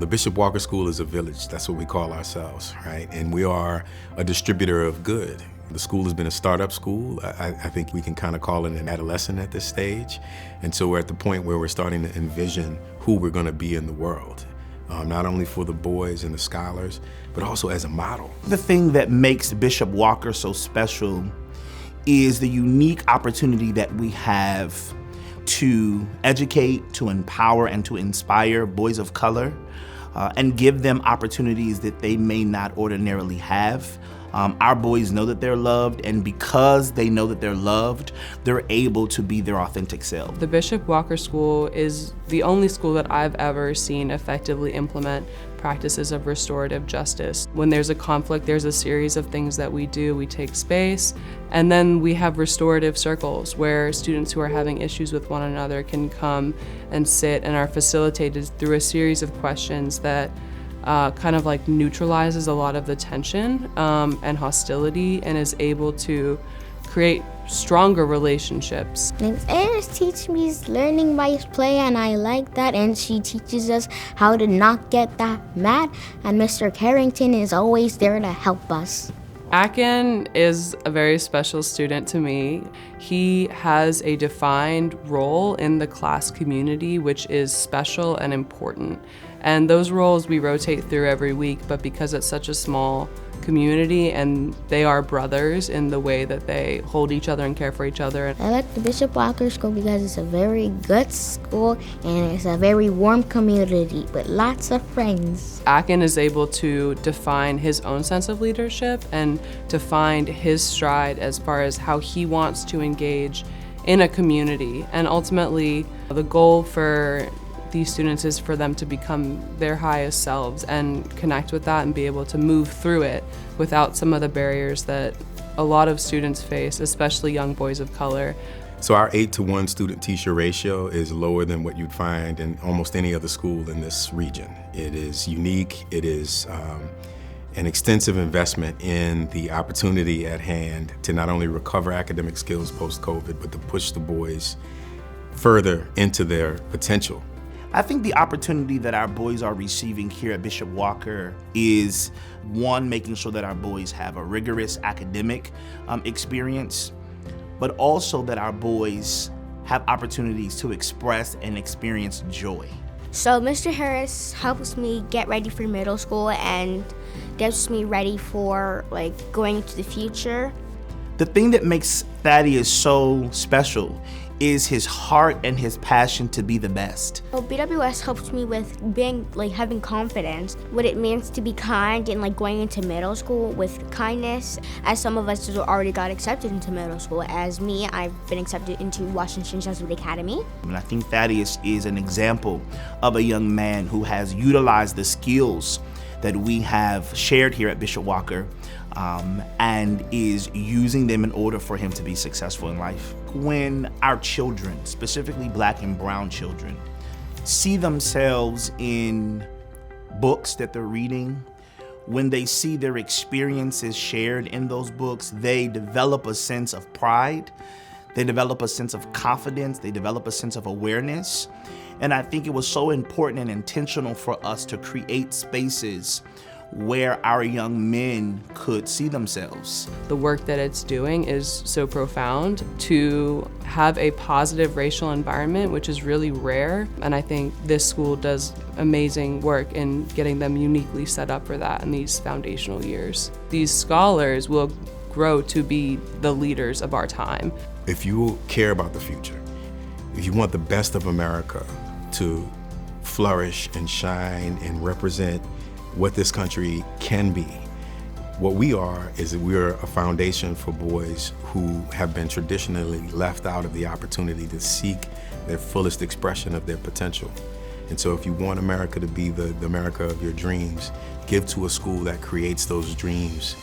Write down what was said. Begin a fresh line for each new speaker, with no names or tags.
The Bishop Walker School is a village. That's what we call ourselves, right? And we are a distributor of good. The school has been a startup school. I think we can kind of call it an adolescent at this stage. And so we're at the point where we're starting to envision who we're going to be in the world, not only for the boys and the scholars, but also as a model.
The thing that makes Bishop Walker so special is the unique opportunity that we have to educate, to empower, and to inspire boys of color and give them opportunities that they may not ordinarily have. Our boys know that they're loved, and because they know that they're loved, they're able to be their authentic self.
The Bishop Walker School is the only school that I've ever seen effectively implement practices of restorative justice. When there's a conflict, there's a series of things that we do. We take space, and then we have restorative circles where students who are having issues with one another can come and sit and are facilitated through a series of questions that kind of like neutralizes a lot of the tension and hostility, and is able to create stronger relationships.
Miss Ayers teaches me learning by play, and I like that, and she teaches us how to not get that mad, and Mr. Carrington is always there to help us.
Akin is a very special student to me. He has a defined role in the class community, which is special and important. And those roles we rotate through every week, but because it's such a small community and they are brothers in the way that they hold each other and care for each other.
I like the Bishop Walker School because it's a very good school and it's a very warm community with lots of friends.
Akin is able to define his own sense of leadership and to find his stride as far as how he wants to engage in a community. And ultimately, the goal for these students is for them to become their highest selves and connect with that and be able to move through it without some of the barriers that a lot of students face, especially young boys of color.
So our 8-to-1 student-teacher ratio is lower than what you'd find in almost any other school in this region. It is unique. It is an extensive investment in the opportunity at hand to not only recover academic skills post-COVID, but to push the boys further into their potential.
I think the opportunity that our boys are receiving here at Bishop Walker is, one, making sure that our boys have a rigorous academic experience, but also that our boys have opportunities to express and experience joy.
So Mr. Harris helps me get ready for middle school and gets me ready for going into the future.
The thing that makes Thaddeus so special is his heart and his passion to be the best.
So BWS helps me with being having confidence, what it means to be kind, and going into middle school with kindness, as some of us already got accepted into middle school. As me, I've been accepted into Washington Jesuit Academy.
And I think Thaddeus is an example of a young man who has utilized the skills that we have shared here at Bishop Walker and is using them in order for him to be successful in life. When our children, specifically Black and brown children, see themselves in books that they're reading, when they see their experiences shared in those books, they develop a sense of pride, they develop a sense of confidence, they develop a sense of awareness. And I think it was so important and intentional for us to create spaces where our young men could see themselves.
The work that it's doing is so profound. To have a positive racial environment, which is really rare, and I think this school does amazing work in getting them uniquely set up for that in these foundational years. These scholars will grow to be the leaders of our time.
If you care about the future, if you want the best of America to flourish and shine and represent what this country can be, what we are is that we're a foundation for boys who have been traditionally left out of the opportunity to seek their fullest expression of their potential. And so if you want America to be the America of your dreams, give to a school that creates those dreams